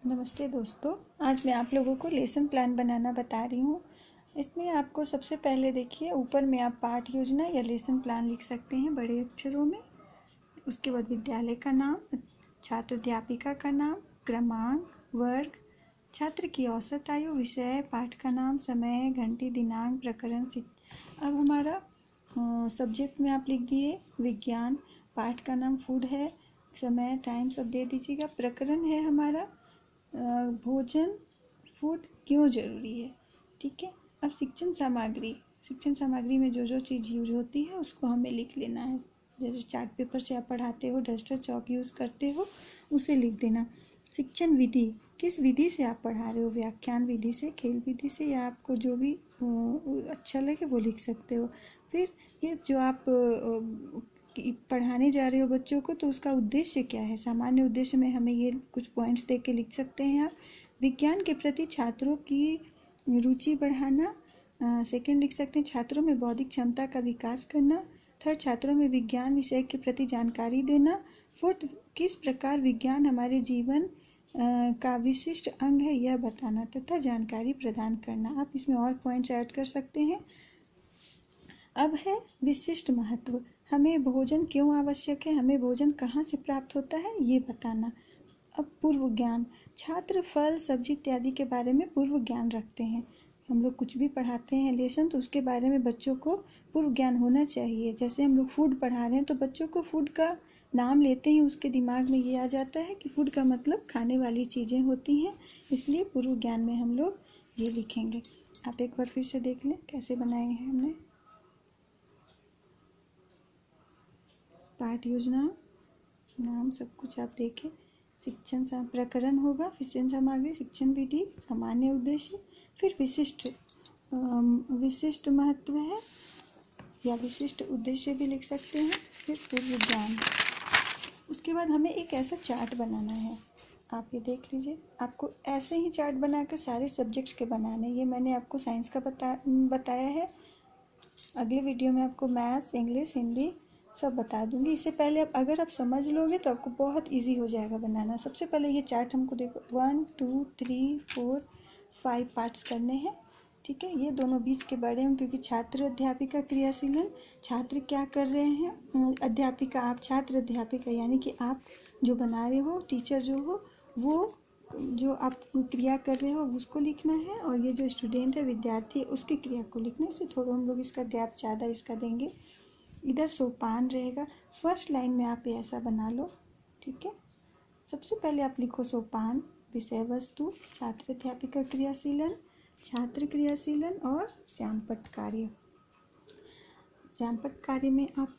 नमस्ते दोस्तों, आज मैं आप लोगों को लेसन प्लान बनाना बता रही हूँ। इसमें आपको सबसे पहले देखिए ऊपर में आप पाठ योजना या लेसन प्लान लिख सकते हैं बड़े अक्षरों में। उसके बाद विद्यालय का नाम, छात्र अध्यापिका का नाम, क्रमांक, वर्ग, छात्र की औसत आयु, विषय, पाठ का नाम, समय, घंटी, दिनांक, प्रकरण। अब हमारा सब्जेक्ट में आप लिख दिए विज्ञान, पाठ का नाम फूड है, समय, टाइम सब दे दीजिएगा। प्रकरण है हमारा भोजन, फूड क्यों ज़रूरी है, ठीक है। अब शिक्षण सामग्री में जो जो चीज़ यूज होती है उसको हमें लिख लेना है। जैसे चार्ट पेपर से आप पढ़ाते हो, डस्टर चौक यूज़ करते हो, उसे लिख देना। शिक्षण विधि, किस विधि से आप पढ़ा रहे हो, व्याख्यान विधि से, खेल विधि से, या आपको जो भी अच्छा लगे वो लिख सकते हो। फिर ये जो आप पढ़ाने जा रहे हो बच्चों को, तो उसका उद्देश्य क्या है। सामान्य उद्देश्य में हमें ये कुछ पॉइंट्स देख के लिख सकते हैं आप। विज्ञान के प्रति छात्रों की रुचि बढ़ाना। सेकंड लिख सकते हैं छात्रों में बौद्धिक क्षमता का विकास करना। थर्ड, छात्रों में विज्ञान विषय के प्रति जानकारी देना। फोर्थ, किस प्रकार विज्ञान हमारे जीवन का विशिष्ट अंग है यह बताना तथा जानकारी प्रदान करना। आप इसमें और पॉइंट्स ऐड कर सकते हैं। अब है विशिष्ट महत्व, हमें भोजन क्यों आवश्यक है, हमें भोजन कहाँ से प्राप्त होता है ये बताना। अब पूर्व ज्ञान, छात्र फल, सब्जी इत्यादि के बारे में पूर्व ज्ञान रखते हैं। हम लोग कुछ भी पढ़ाते हैं लेसन, तो उसके बारे में बच्चों को पूर्व ज्ञान होना चाहिए। जैसे हम लोग फूड पढ़ा रहे हैं तो बच्चों को फूड का नाम लेते हैं, उसके दिमाग में ये आ जाता है कि फूड का मतलब खाने वाली चीज़ें होती हैं, इसलिए पूर्व ज्ञान में हम लोग ये लिखेंगे। आप एक बार फिर से देख लें कैसे बनाए हैं हमने। पाठ योजना, नाम, सब कुछ आप देखें। शिक्षण प्रकरण होगा, शिक्षण सामग्री, शिक्षण विधि, सामान्य उद्देश्य, फिर विशिष्ट महत्व है या विशिष्ट उद्देश्य भी लिख सकते हैं, फिर पूर्व ज्ञान। उसके बाद हमें एक ऐसा चार्ट बनाना है, आप ये देख लीजिए। आपको ऐसे ही चार्ट बनाकर सारे सब्जेक्ट्स के बनाने। ये मैंने आपको साइंस का बताया है। अगले वीडियो में आपको मैथ्स, इंग्लिश, हिंदी सब बता दूंगी। इससे पहले अगर आप समझ लोगे तो आपको बहुत इजी हो जाएगा बनाना। सबसे पहले ये चार्ट हमको देखो 1 2 3 4 5 पार्ट्स करने हैं, ठीक है। ये दोनों बीच के बड़े हैं क्योंकि छात्र अध्यापिका क्रियाशीलन, छात्र क्या कर रहे हैं, अध्यापिका आप, छात्र अध्यापिका यानी कि आप जो बना रहे हो, टीचर जो हो, वो जो आप क्रिया कर रहे हो उसको लिखना है, और ये जो स्टूडेंट है, विद्यार्थी है, उसकी क्रिया को लिखना है। इससे थोड़ा हम लोग इसका गैप ज़्यादा इसका देंगे। इधर सोपान रहेगा, फर्स्ट लाइन में आप ऐसा बना लो, ठीक है। सबसे पहले आप लिखो सोपान, विषय वस्तु, छात्र अध्यापिका क्रियाशीलन, छात्र क्रियाशीलन और श्यामपट्ट कार्य। श्यामपट्ट कार्य में आप,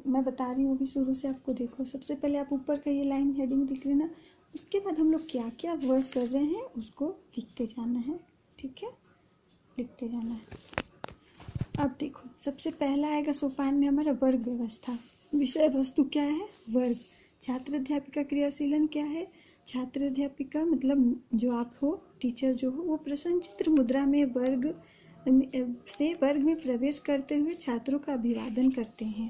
मैं बता रही हूँ अभी शुरू से आपको। देखो सबसे पहले आप ऊपर का ये लाइन हेडिंग लिख लेना, उसके बाद हम लोग क्या क्या वर्क कर रहे हैं उसको लिखते जाना है, ठीक है, लिखते जाना है। अब देखो सबसे पहला आएगा सोपान में हमारा वर्ग व्यवस्था। विषय वस्तु क्या है, वर्ग। छात्र अध्यापिका क्रियाशीलन क्या है, छात्र अध्यापिका मतलब जो आप हो, टीचर जो हो, वो प्रश्न चित्र मुद्रा में वर्ग में प्रवेश करते हुए छात्रों का अभिवादन करते हैं।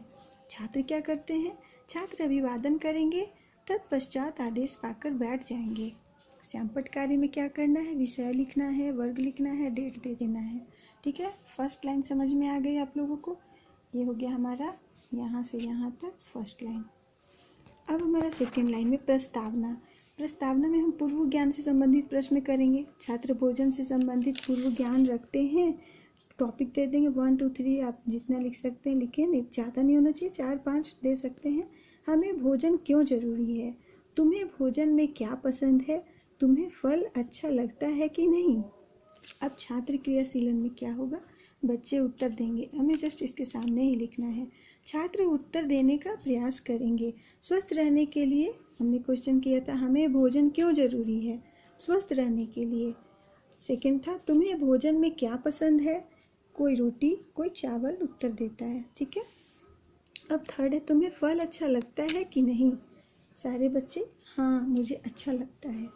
छात्र क्या करते हैं, छात्र अभिवादन करेंगे, तत्पश्चात आदेश पाकर बैठ जाएंगे। श्यामपट्ट कार्य में क्या करना है, विषय लिखना है, वर्ग लिखना है, डेट दे देना है, ठीक है। फर्स्ट लाइन समझ में आ गई आप लोगों को। ये हो गया हमारा यहाँ से यहाँ तक फर्स्ट लाइन। अब हमारा सेकेंड लाइन में प्रस्तावना। प्रस्तावना में हम पूर्व ज्ञान से संबंधित प्रश्न करेंगे। छात्र भोजन से संबंधित पूर्व ज्ञान रखते हैं, टॉपिक दे देंगे 1 2 3, आप जितना लिख सकते हैं लिखें, नहीं ज़्यादा नहीं होना चाहिए, 4 5 दे सकते हैं। हमें भोजन क्यों ज़रूरी है, तुम्हें भोजन में क्या पसंद है, तुम्हें फल अच्छा लगता है कि नहीं। अब छात्र क्रियाशीलन में क्या होगा, बच्चे उत्तर देंगे, हमें जस्ट इसके सामने ही लिखना है। छात्र उत्तर देने का प्रयास करेंगे। स्वस्थ रहने के लिए हमने क्वेश्चन किया था, हमें भोजन क्यों ज़रूरी है, स्वस्थ रहने के लिए। सेकंड था, तुम्हें भोजन में क्या पसंद है, कोई रोटी कोई चावल उत्तर देता है, ठीक है। अब थर्ड है, तुम्हें फल अच्छा लगता है कि नहीं, सारे बच्चे हाँ मुझे अच्छा लगता है।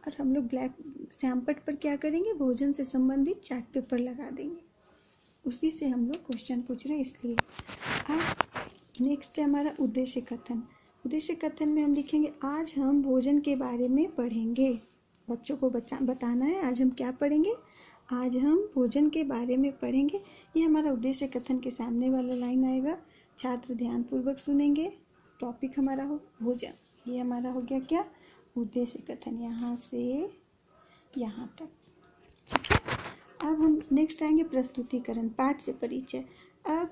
और हम लोग ब्लैक श्यामपट्ट पर क्या करेंगे, भोजन से संबंधित चार्ट पेपर लगा देंगे, उसी से हम लोग क्वेश्चन पूछ रहे हैं इसलिए। अब नेक्स्ट है हमारा उद्देश्य कथन। उद्देश्य कथन में हम लिखेंगे, आज हम भोजन के बारे में पढ़ेंगे। बच्चों को बताना है। आज हम क्या पढ़ेंगे? आज हम भोजन के बारे में पढ़ेंगे। ये हमारा उद्देश्य कथन के सामने वाला लाइन आएगा। छात्र ध्यानपूर्वक सुनेंगे। टॉपिक हमारा हो भोजन। ये हमारा हो गया क्या? उद्देश्य कथन, यहाँ से यहाँ तक। ठीक है, अब हम नेक्स्ट आएंगे प्रस्तुतिकरण, पाठ से परिचय। अब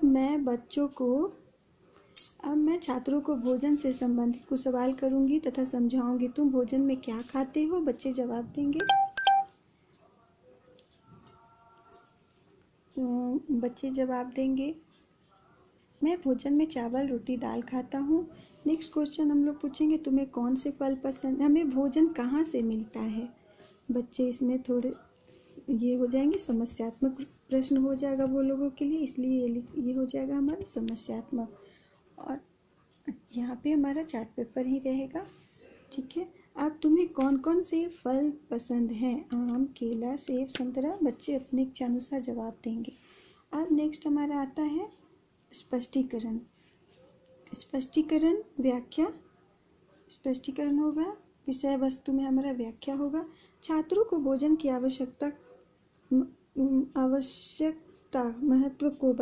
मैं छात्रों को भोजन से संबंधित कुछ सवाल करूंगी तथा समझाऊंगी। तुम भोजन में क्या खाते हो? बच्चे जवाब देंगे। मैं भोजन में चावल, रोटी, दाल खाता हूँ। नेक्स्ट क्वेश्चन हम लोग पूछेंगे, तुम्हें कौन से फल पसंद? हमें भोजन कहाँ से मिलता है? बच्चे इसमें थोड़े ये हो जाएंगे, समस्यात्मक प्रश्न हो जाएगा वो लोगों के लिए, इसलिए ये हो जाएगा हमारा समस्यात्मक। और यहाँ पे हमारा चार्ट पेपर ही रहेगा। ठीक है, अब तुम्हें कौन कौन से फल पसंद हैं? आम, केला, सेब, संतरा। बच्चे अपने इच्छानुसार जवाब देंगे। अब नेक्स्ट हमारा आता है स्पष्टीकरण। स्पष्टीकरण व्याख्या। स्पष्टीकरण होगा, विषय वस्तु में हमारा व्याख्या होगा। छात्रों को भोजन की आवश्यक महत्व को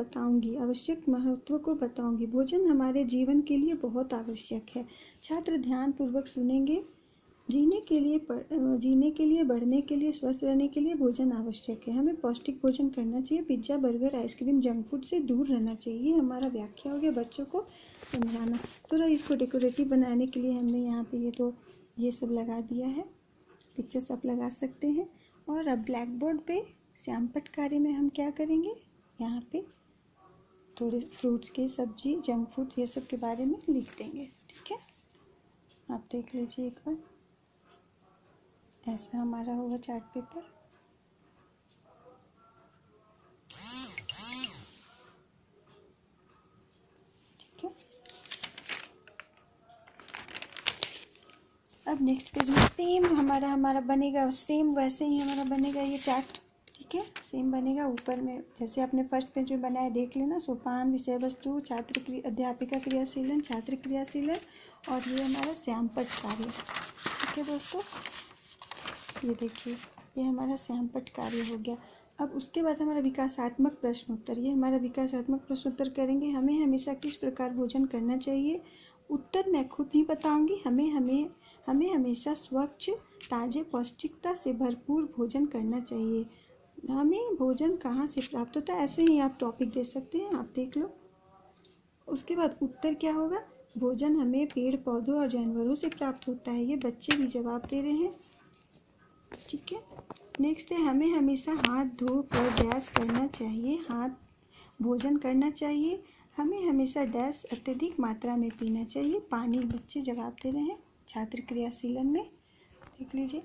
बताऊंगी। भोजन हमारे जीवन के लिए बहुत आवश्यक है। छात्र ध्यान पूर्वक सुनेंगे। जीने के लिए, बढ़ने के लिए, स्वस्थ रहने के लिए भोजन आवश्यक है। हमें पौष्टिक भोजन करना चाहिए। Pizza, burger, ice cream, junk food से दूर रहना चाहिए। हमारा व्याख्या हो गया, बच्चों को समझाना। थोड़ा इसको डेकोरेटिव बनाने के लिए हमने यहाँ पे ये सब लगा दिया है। पिक्चर्स आप लगा सकते हैं। और अब ब्लैक बोर्ड पे श्यामपट्ट कार्य में हम क्या करेंगे? यहाँ पे थोड़े फ्रूट्स के, सब्जी, जंक फूड, ये सब के बारे में लिख देंगे। ठीक है, आप देख लीजिए एक बार। ऐसा हमारा होगा चार्ट पेपर। ठीक है, अब नेक्स्ट पेज में सेम हमारा बनेगा, सेम वैसे ही हमारा बनेगा ये चार्ट। ठीक है, सेम बनेगा। ऊपर में जैसे आपने फर्स्ट पेज में बनाया देख लेना। सोपान, विषय वस्तु, अध्यापिका क्रियाशीलन, छात्र क्रियाशीलन, और ये हमारा श्यामपट्ट कार्य। ठीक है दोस्तों, ये देखिए, ये हमारा श्यामपट्ट कार्य हो गया। अब उसके बाद हमारा विकासात्मक प्रश्न उत्तर। ये हमारा विकासात्मक प्रश्न उत्तर करेंगे। हमें हमेशा किस प्रकार भोजन करना चाहिए? उत्तर मैं खुद ही बताऊंगी। हमें हमेशा स्वच्छ, ताजे, पौष्टिकता से भरपूर भोजन करना चाहिए। हमें भोजन कहाँ से प्राप्त होता है? ऐसे ही आप टॉपिक दे सकते हैं, आप देख लो। उसके बाद उत्तर क्या होगा? भोजन हमें पेड़ पौधों और जानवरों से प्राप्त होता है। ये बच्चे भी जवाब दे रहे हैं। ठीक है, नेक्स्ट है, हमें हमेशा हाथ धोकर डैश करना चाहिए। भोजन करना चाहिए। हमें हमेशा डैश अत्यधिक मात्रा में पीना चाहिए। पानी। बच्चे जवाब दे रहे हैं छात्र क्रियाशीलन में, देख लीजिए।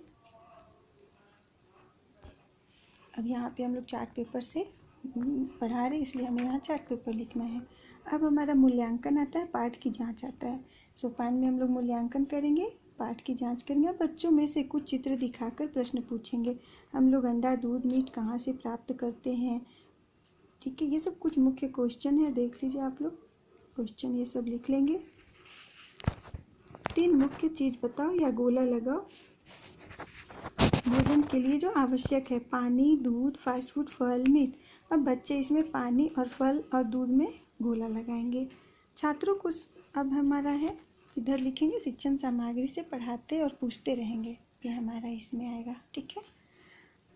अब यहाँ पे हम लोग चार्ट पेपर से पढ़ा रहे हैं, इसलिए हमें यहाँ चार्ट पेपर लिखना है। अब हमारा मूल्यांकन आता है, पाठ की जांच आता है। सोपान में हम लोग मूल्यांकन करेंगे, पाठ की जांच करेंगे। अब बच्चों में से कुछ चित्र दिखाकर प्रश्न पूछेंगे। हम लोग अंडा, दूध, मीट कहाँ से प्राप्त करते हैं? ठीक है, ये सब कुछ मुख्य क्वेश्चन है, देख लीजिए आप लोग। क्वेश्चन ये सब लिख लेंगे। 3 मुख्य चीज बताओ या गोला लगाओ भोजन के लिए जो आवश्यक है। पानी, दूध, फास्ट फूड, फल, मीट। अब बच्चे इसमें पानी और फल और दूध में गोला लगाएंगे। छात्रों को अब हमारा है, इधर लिखेंगे शिक्षण सामग्री से पढ़ाते और पूछते रहेंगे। ये हमारा इसमें आएगा। ठीक है,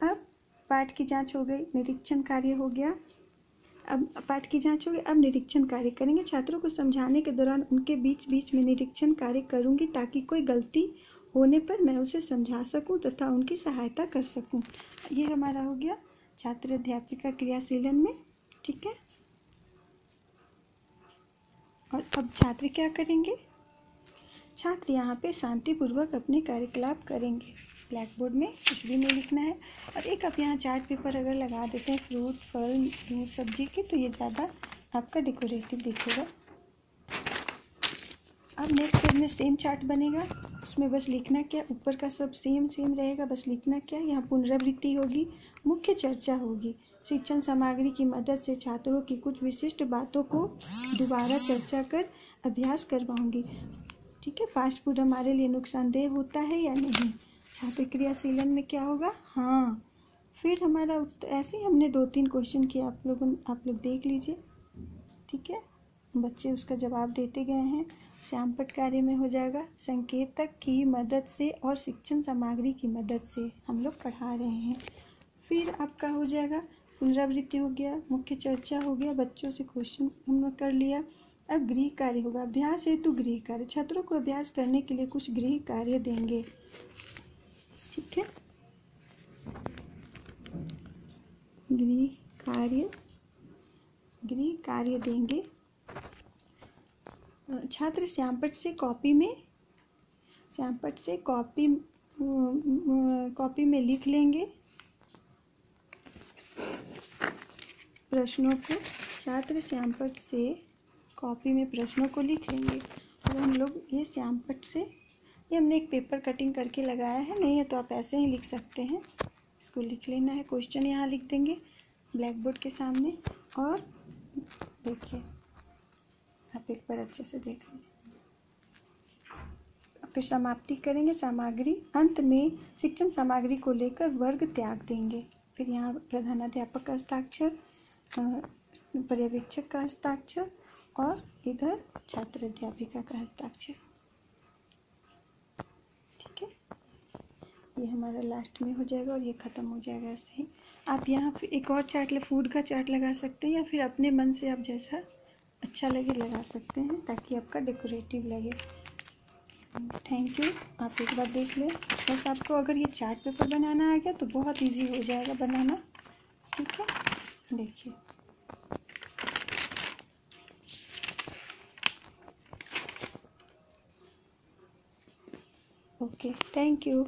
अब पाठ की जांच हो गई, निरीक्षण कार्य हो गया। अब पाठ की जांच हो गई, अब निरीक्षण कार्य करेंगे। छात्रों को समझाने के दौरान उनके बीच बीच में निरीक्षण कार्य करूंगी ताकि कोई गलती होने पर मैं उसे समझा सकूं तथा उनकी सहायता कर सकूं। ये हमारा हो गया छात्र अध्यापिका क्रियाशीलन में। ठीक है, और अब छात्र क्या करेंगे? छात्र यहाँ पे शांतिपूर्वक अपने कार्यकलाप करेंगे। ब्लैक बोर्ड में कुछ भी नहीं लिखना है। और एक आप यहाँ चार्ट पेपर अगर लगा देते हैं फ्रूट, फल, दूध, सब्जी के, तो ये ज़्यादा आपका डेकोरेटिव दिखेगा। अब नेक्स्ट पेज में सेम चार्ट बनेगा, उसमें बस लिखना क्या, ऊपर का सब सेम रहेगा, बस लिखना क्या। यहाँ पुनरावृत्ति होगी, मुख्य चर्चा होगी। शिक्षण सामग्री की मदद से छात्रों की कुछ विशिष्ट बातों को दोबारा चर्चा कर अभ्यास करवाऊंगी। ठीक है, फास्ट फूड हमारे लिए नुकसानदेह होता है या नहीं? छात्र क्रियाशीलन में क्या होगा, हाँ। फिर हमारा उत्तर, ऐसे ही हमने 2-3 क्वेश्चन किए, आप लोग देख लीजिए, ठीक है। बच्चे उसका जवाब देते गए हैं। श्यामपट्ट कार्य में हो जाएगा संकेतक की मदद से और शिक्षण सामग्री की मदद से हम लोग पढ़ा रहे हैं। फिर आपका हो जाएगा पुनरावृत्ति हो गया, मुख्य चर्चा हो गया, बच्चों से क्वेश्चन हम लोग कर लिया। अब गृह कार्य होगा, अभ्यास हेतु गृह कार्य, छात्रों को अभ्यास करने के लिए कुछ गृह कार्य देंगे, ठीक है। गृह कार्य देंगे। छात्र श्यामपट्ट से कॉपी में लिख लेंगे प्रश्नों को। छात्र श्यामपट्ट से कॉपी में प्रश्नों को लिख लेंगे। और हम लोग ये श्यामपट्ट से, ये हमने एक पेपर कटिंग करके लगाया है, नहीं है तो आप ऐसे ही लिख सकते हैं। इसको लिख लेना है, क्वेश्चन यहाँ लिख देंगे ब्लैक बोर्ड के सामने। और देखिए, आप एक बार अच्छे से देख लीजिए। फिर समाप्ति करेंगे, सामग्री, अंत में शिक्षण सामग्री को लेकर वर्ग त्याग देंगे। फिर यहाँ प्रधानाध्यापक का हस्ताक्षर, पर्यवेक्षक का हस्ताक्षर और इधर छात्र अध्यापिका का हस्ताक्षर, ठीक है। ये हमारा लास्ट में हो जाएगा और ये ख़त्म हो जाएगा। ऐसे ही आप यहाँ फिर एक और चार्ट, फूड का चार्ट लगा सकते हैं, या फिर अपने मन से आप जैसा अच्छा लगे लगा सकते हैं, ताकि आपका डेकोरेटिव लगे। Thank you. आप एक बार देख लें। बस आपको अगर ये चार्ट पेपर बनाना आ गया तो बहुत इजी हो जाएगा बनाना, ठीक है। देखिए, ओके, थैंक यू।